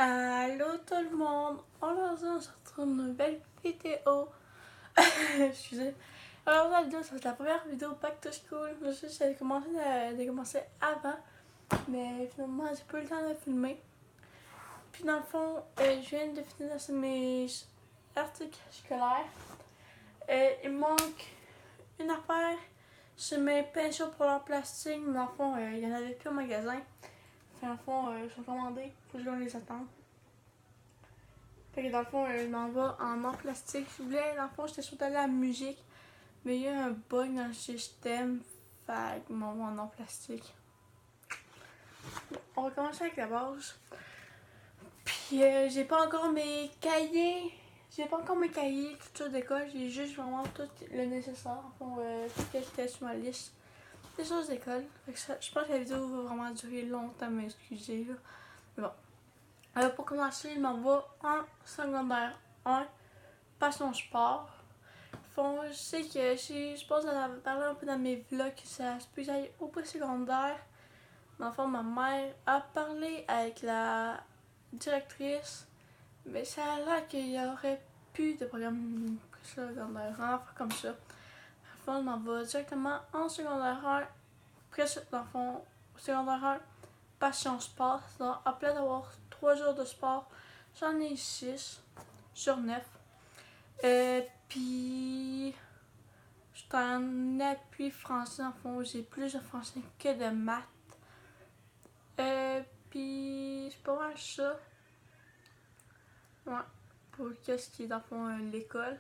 Allô tout le monde! Aujourd'hui, on se retrouve dans une nouvelle vidéo. Excusez. Alors, la vidéo, c'est la première vidéo Back to School. Je sais que j'avais commencé avant, mais finalement, j'ai pas eu le temps de filmer. Puis, dans le fond, je viens de finir mes articles scolaires. Il me manque une affaire. C'est mes pinceaux pour l'art plastique. Mais dans le fond, il y en avait plus au magasin. Dans le fond, ils sont commandés. Faut que je les attende. Fait que dans le fond, je m'en vais en art plastique. Je voulais, dans le fond, j'étais sûre d'aller à la musique. Mais il y a eu un bug dans le système. Fait que m'en va en art plastique. On va commencer avec la base. Puis j'ai pas encore mes cahiers. Tout ça d'école. J'ai juste vraiment tout le nécessaire. Enfin, tout ce qui était sur ma liste. Des choses d'école. Je pense que la vidéo va vraiment durer longtemps, mais excusez là. Mais bon. Pour commencer, je m'en vais en secondaire 1. Passion sport. Je sais que je pense que j'en avais parlé un peu dans mes vlogs que ça se peut que j'aille au secondaire. Dans le fond, ma mère a parlé avec la directrice, mais ça a l'air qu'il y aurait plus de programme secondaire, enfin comme ça. Dans le fond, on va directement en secondaire 1, presque dans le fond, secondaire 1, passion sport. Donc, après d'avoir 3 jours de sport, j'en ai 6 sur 9. Puis, je suis en appui français, en fond, j'ai plus de français que de maths. Puis, c'est pas mal ça. Ouais, pour qu'est-ce qui est dans le fond l'école.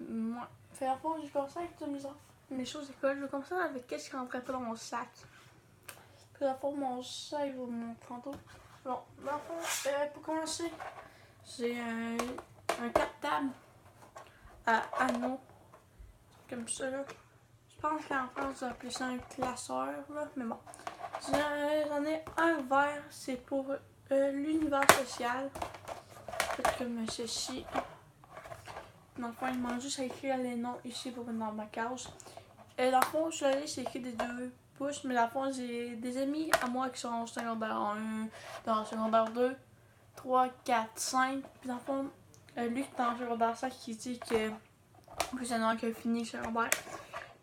Ouais. Fait en fond, j'ai commencé avec toutes mes choses d'école. Je vais commencer avec qu'est-ce qui rentrait pas dans mon sac. Puis, dans le fond, mon sac, je vais vous montrer tantôt. Bon, dans le fond, pour commencer, j'ai un cartable à anneaux. Comme ça, là. Je pense qu'en France, on appelle ça un classeur, là. Mais bon. J'en ai un vert, c'est pour l'univers social. Fait comme ceci. Dans le fond, il manque juste à écrire les noms ici pour mettre dans ma case. Dans le fond, sur la liste, c'est écrit des 2 pouces. Mais dans le fond, j'ai des amis à moi qui sont en secondaire 1, dans le secondaire 2, 3, 4, 5. Puis dans le fond, lui qui est en secondaire 5, qui dit que plus il y en a un qui a fini le secondaire.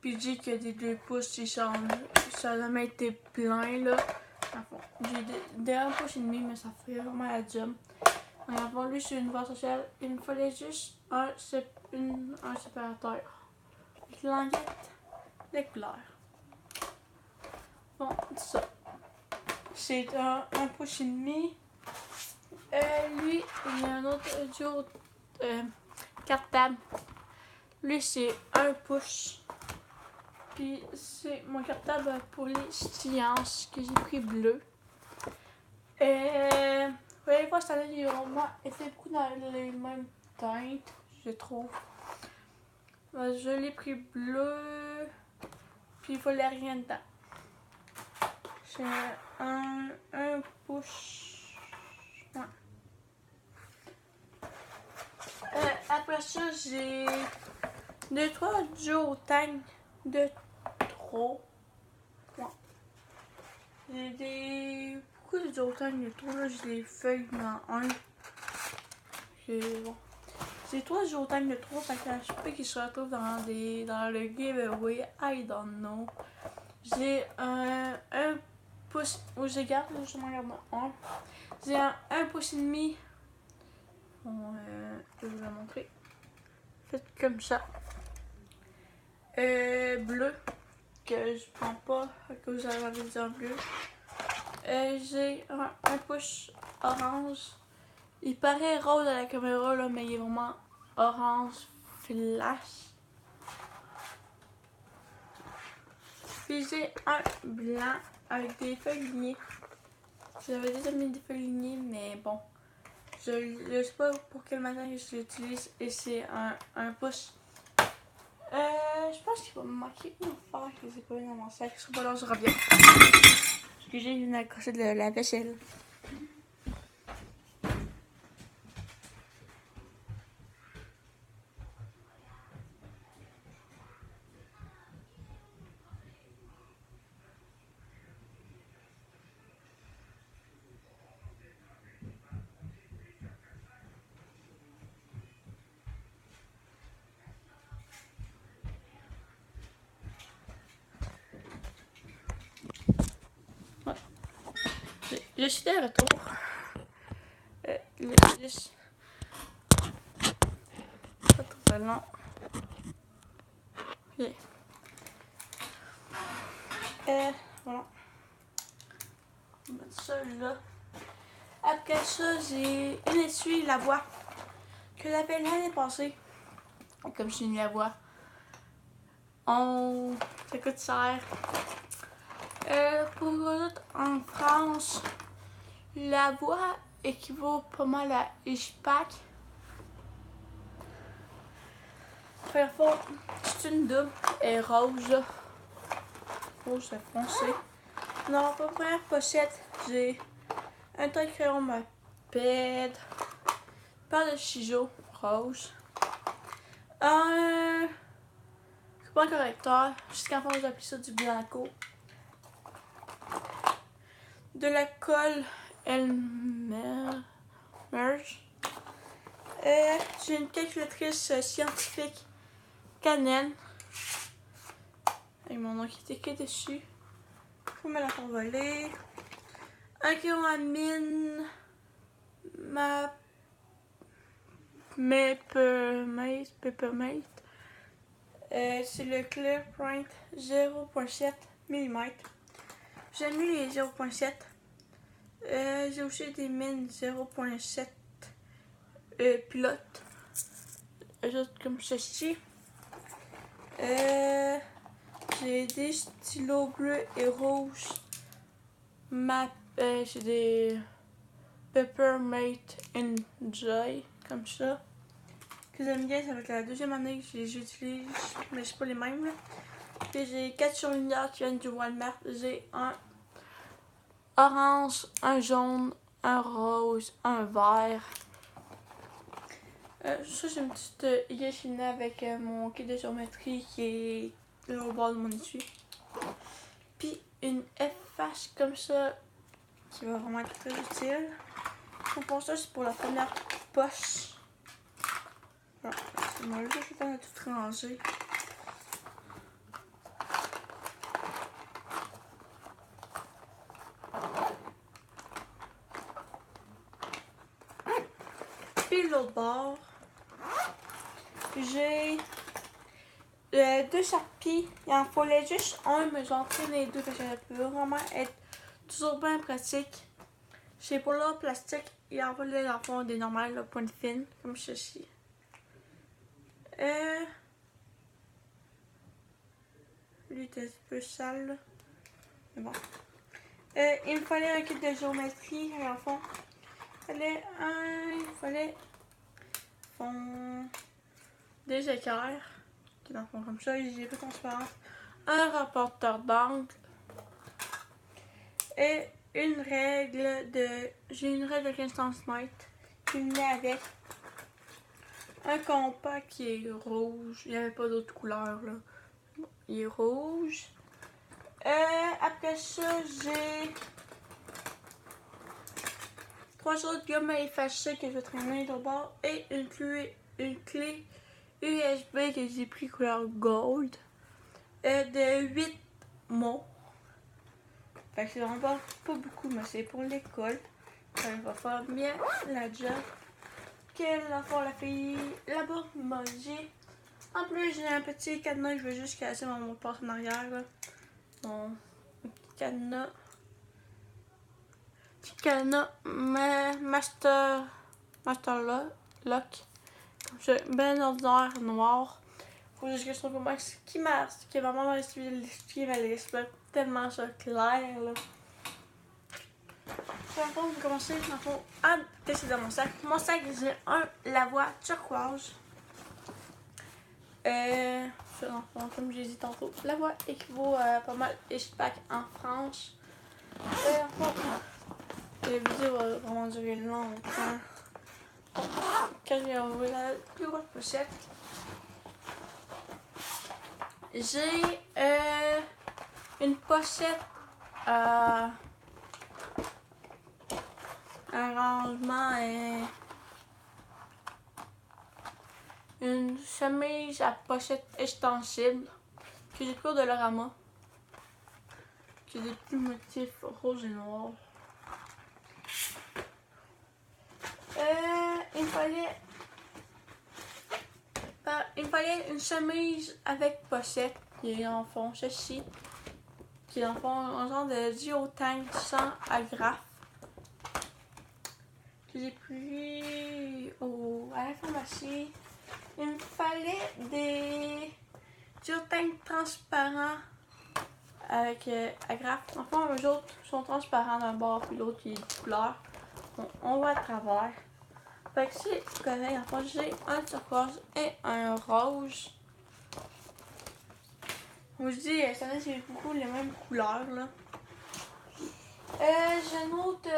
Puis il dit que des 2 pouces, ça a jamais été plein là. Enfin, j'ai des 1 pouce et demi, mais ça fait vraiment la job. Avant lui, c'est une voie sociale. Il me fallait juste un séparateur. Languette de couleur. Bon, ça. C'est un pouce et demi. Lui, il y a un autre duo cartable. Lui, c'est 1 pouce. Puis c'est mon cartable pour les sciences que j'ai pris bleu. Vous allez voir, cette année, il y a vraiment été beaucoup dans les mêmes teintes, je trouve. Je l'ai pris bleu, puis il fallait rien dedans. C'est un pouce. Ouais. Après ça, j'ai 2-3 duotangs de trop. Ouais. J'ai beaucoup de duotangs de trop. Là, j'ai des feuilles dans un. J'ai 3 duotangs de trop. Fait que je peux qu'ils se retrouvent dans le giveaway. I don't know. J'ai un pouce où je garde, je m'en garde un. J'ai un pouce et demi. Bon, je vais vous la montrer. Fait comme ça. Bleu, que je prends pas à cause de la vision bleue. J'ai un pouce orange. Il paraît rose à la caméra, là, mais il est vraiment orange flash. Puis j'ai un blanc avec des feuilles lignées. J'avais déjà mis des feuilles lignées, mais bon. Je ne sais pas pour quel matériel je l'utilise et c'est un pouce. Je pense qu'il va me manquer une affaire que j'ai pas mis dans mon sac. Je serai pas là, je reviens. Excusez, je viens d'accrocher de la vaisselle. Je suis de retour. Le 10. Pas trop long. Ok. Voilà. On va mettre ça là. Après ça, j'ai une essuie Lavoie que j'avais l'année passée. Comme je suis une Lavoie. Ça coûte cher. Pour autres, en France, Lavoie équivaut pas mal à Ishpak. Première fois, c'est une double et rose. Rose foncé. Dans la première pochette, j'ai un trait de crayon Maped, paire de ciseaux rose, un coupon correcteur, jusqu'à la fin j'appelle ça du blanco, de la colle Elmer Merge, j'ai une calculatrice scientifique Canon avec mon nom qui est écrit dessus pour me la faire voler, un crayon à mine Peppermate. C'est le Clear Point 0.7 mm. J'aime mieux les 0.7. J'ai aussi des mines 0.7 pilotes. Juste comme ceci. J'ai des stylos bleus et rouges. J'ai des Peppermate Enjoy comme ça. Que j'aime bien, ça va être la deuxième année que je les utilise, mais c'est pas les mêmes là. Puis j'ai 4 surligneurs qui viennent du Walmart. J'ai un orange, un jaune, un rose, un vert. Ça, j'ai une petite Yeshina avec mon kit de géométrie qui est là au bord de mon étui. Puis une FH comme ça qui va vraiment être très utile. Pour ça, c'est pour la première poche. Voilà, c'est moi là, je vais faire tout ranger. Puis l'autre bord, j'ai 2 Sharpies. Il en fallait juste un, mais j'en traîne les deux parce que ça peut vraiment être toujours bien pratique. Chez Polar Plastique, il en fallait dans le fond des normales, là, pointe fine, comme ceci. Lui était un peu sale, là. Mais bon. Il me fallait un kit de géométrie, en fond. Il fallait des équerres, qui dans le fond comme ça, ils étaient transparents. Un rapporteur d'angle. Et une règle de. J'ai une règle de 15 cm qui venait avec un compas qui est rouge. Il n'y avait pas d'autre couleur là. Bon, il est rouge. Après ça, j'ai 3 autres gommes à effacer que je vais traîner de bord et une clé USB que j'ai pris couleur gold de 8 mots. Fait que c'est vraiment pas beaucoup, mais c'est pour l'école. Ça va faire bien la job. Quelle enfant la fille là-bas m'a dit. En plus, j'ai un petit cadenas, je veux juste casser mon mot de passe en arrière. Là. Mon petit cadenas. Petit cadenas, Master Lock. Comme ça, ben ordinaire noir. Faut juste que je trouve comment ce qui marche, qui est vraiment qui va l'expliquer tellement ça clair là. On va commencer à tester dans mon sac. Mon sac, j'ai un Lavoie turquoise. Comme j'ai dit tantôt, Lavoie équivaut à pas mal Ishpak en France. La vidéo va vraiment durer longtemps. Quand j'ai enlevé la plus grosse pochette, j'ai une pochette un rangement et une chemise à pochette extensible que j'ai pris au Dollarama, qui a des petits motifs roses et noirs. il me fallait une chemise avec pochette, qui est en fond ceci, qui est en fond un genre de duotang sans agrafe. Que j'ai pris à la pharmacie. Il me fallait des duotang transparents avec agrafe. En fond, eux autres sont transparents d'un bord, puis l'autre qui est de couleur. On voit à travers. Fait que c'est correct. En fait, j'ai un turquoise et un rose. Comme je dis, ça c'est beaucoup les mêmes couleurs là. J'ai une autre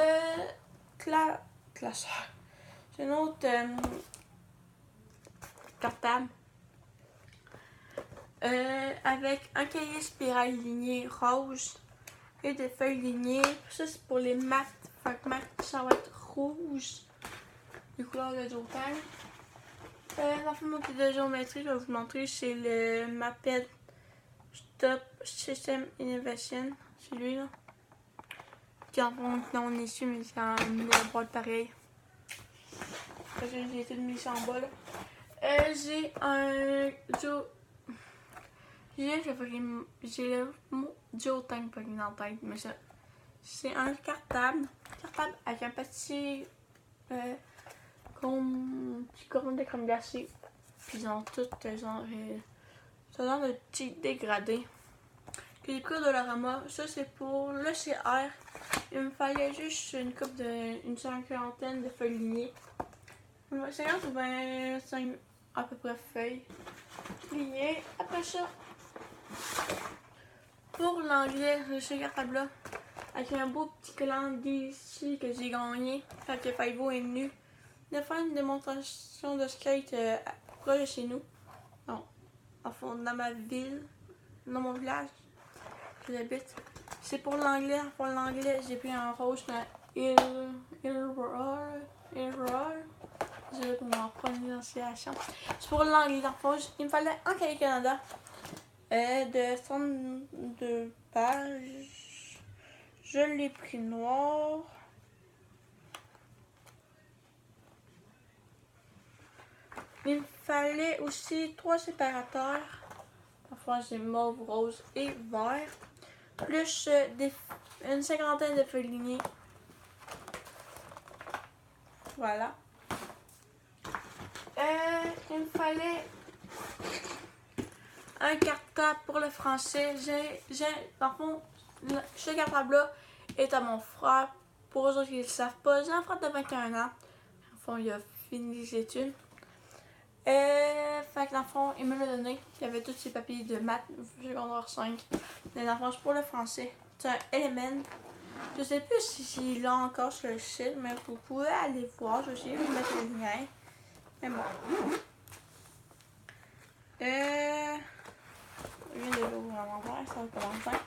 classeur. J'ai une autre cartable. Avec un cahier spirale ligné rose et des feuilles lignées. Ça c'est pour les maths. Fait que maths ça va être rouge. Les couleurs de Jotan. Dans le modèle de géométrie, je vais vous montrer, c'est le Maped Stop System Innovation. C'est lui là. Qui en fond non issu, mais c'est en boîte pareil. J'ai tout mis ça en bas là. J'ai un j'ai le mot Jotan pas dans la tête, mais ça. C'est un cartable avec un petit petit coron de crème glacée. Puis ils ont tout genre ce genre de petits dégradés. Que j'ai pris au Dollarama. Ça c'est pour le CR. Il me fallait juste une cinquantaine de feuilles lignées. 50 ou 25 à peu près feuilles lignées. Après ça, pour l'anglais de ce cartable-là, avec un beau petit collant d'ici que j'ai gagné quand que Faivo est venu de faire une démonstration de skate proche de chez nous. Non, en fond, dans ma ville, dans mon village que j'habite. C'est pour l'anglais. Pour l'anglais, j'ai pris un rose dans Désolé pour ma prononciation. C'est pour l'anglais. Il me fallait un cahier Canada de 32 pages. Je l'ai pris noir. Il me fallait aussi 3 séparateurs. Enfin, j'ai mauve, rose et vert. Plus une cinquantaine de feuilles lignées. Voilà. Il me fallait un cartable pour le français. Dans le fond, ce cartable-là est à mon frère. Pour eux autres qui ne le savent pas, j'ai un frère de 21 ans. En fond, il a fini les études. Fait que dans le fond, il me l'a donné. Il y avait tous ses papiers de maths, secondaire 5. Mais dans le fond, c'est pour le français. C'est un Element. Je sais plus s'il l'a encore sur le site, mais vous pouvez aller voir. Je vais essayer de vous mettre le lien. Mais bon. Je viens de l'ouvrir en anglais, ça va pas longtemps.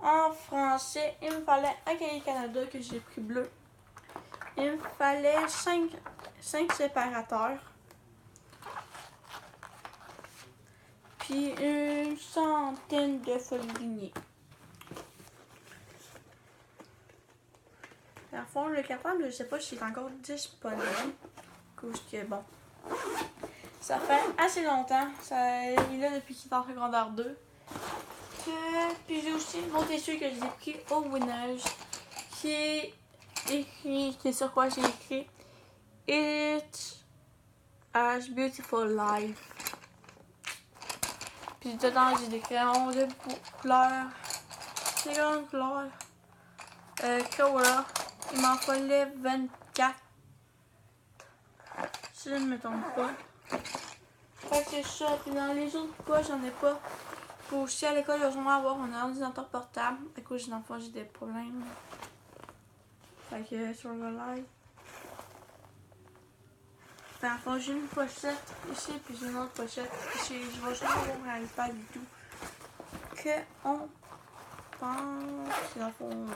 En français, il me fallait un cahier Canada que j'ai pris bleu. Il me fallait 5 séparateurs. Puis une centaine de feuilles lignées. Dans le fond, le cartable, je sais pas si c'est encore disponible. Cause que bon. Ça fait assez longtemps. Il est là depuis qu'il est en secondaire 2. Puis j'ai aussi mon essuie que j'ai pris au Winners. Qui est écrit. Qui est sur quoi j'ai écrit It has beautiful life. Puis dedans, j'ai des crayons de couleur. Des grandes couleurs. Crayola. Il m'en fallait 24. Si je ne me trompe pas. Fait que c'est ça. Puis dans les autres poches, j'en ai pas. Pour aussi à l'école, je vais avoir un ordinateur portable. À cause des enfants, j'ai des problèmes. Fait que sur le live. Enfin, j'ai une pochette ici, puis j'ai une autre pochette ici. Je vais jamais avoir un iPad du tout. Que on pense. Dans le fond,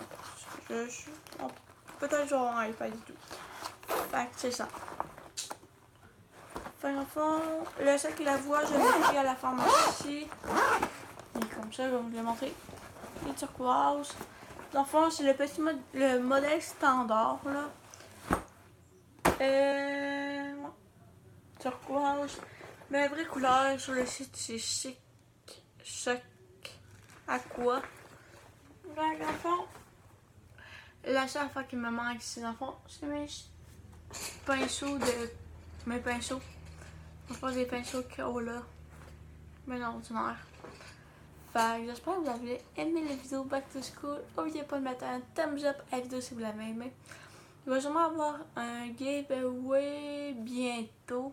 peut-être que je vais avoir un iPad du tout. Fait que c'est ça. Fait en fond, le sac et la voix, je l'ai pris à la pharmacie. Et comme ça, je vais vous le montrer. Les turquoises. Dans le fond, c'est le modèle standard là. Ouais. Turquoise. Mais la vraie couleur sur le site, c'est Choc Aqua. Donc, en fond, la seule affaire qui me manque ici, dans le fond, c'est mes pinceaux de. Mes pinceaux. Je pas des pinceaux Crayola. Mais non, ordinaire. Fait que j'espère que vous avez aimé la vidéo Back to School. N'oubliez pas de mettre un thumbs up à la vidéo si vous l'avez aimé. Il va sûrement avoir un giveaway bientôt.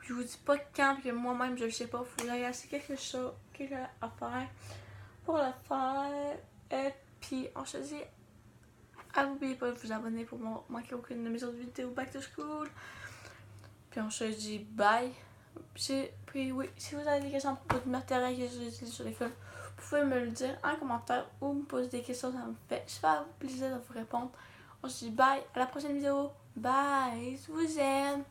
Je vous dis pas quand, parce que moi-même je le sais pas. Il faudrait essayer quelque chose à faire pour le faire. Et puis on se dit, n'oubliez pas de vous abonner pour ne manquer aucune de mes autres vidéos Back to School. Puis on se dit bye. Puis oui, si vous avez des questions à propos de matériel que j'utilise sur les films, vous pouvez me le dire en commentaire ou me poser des questions, ça me fait super plaisir de vous répondre. On se dit bye, à la prochaine vidéo. Bye, je vous aime.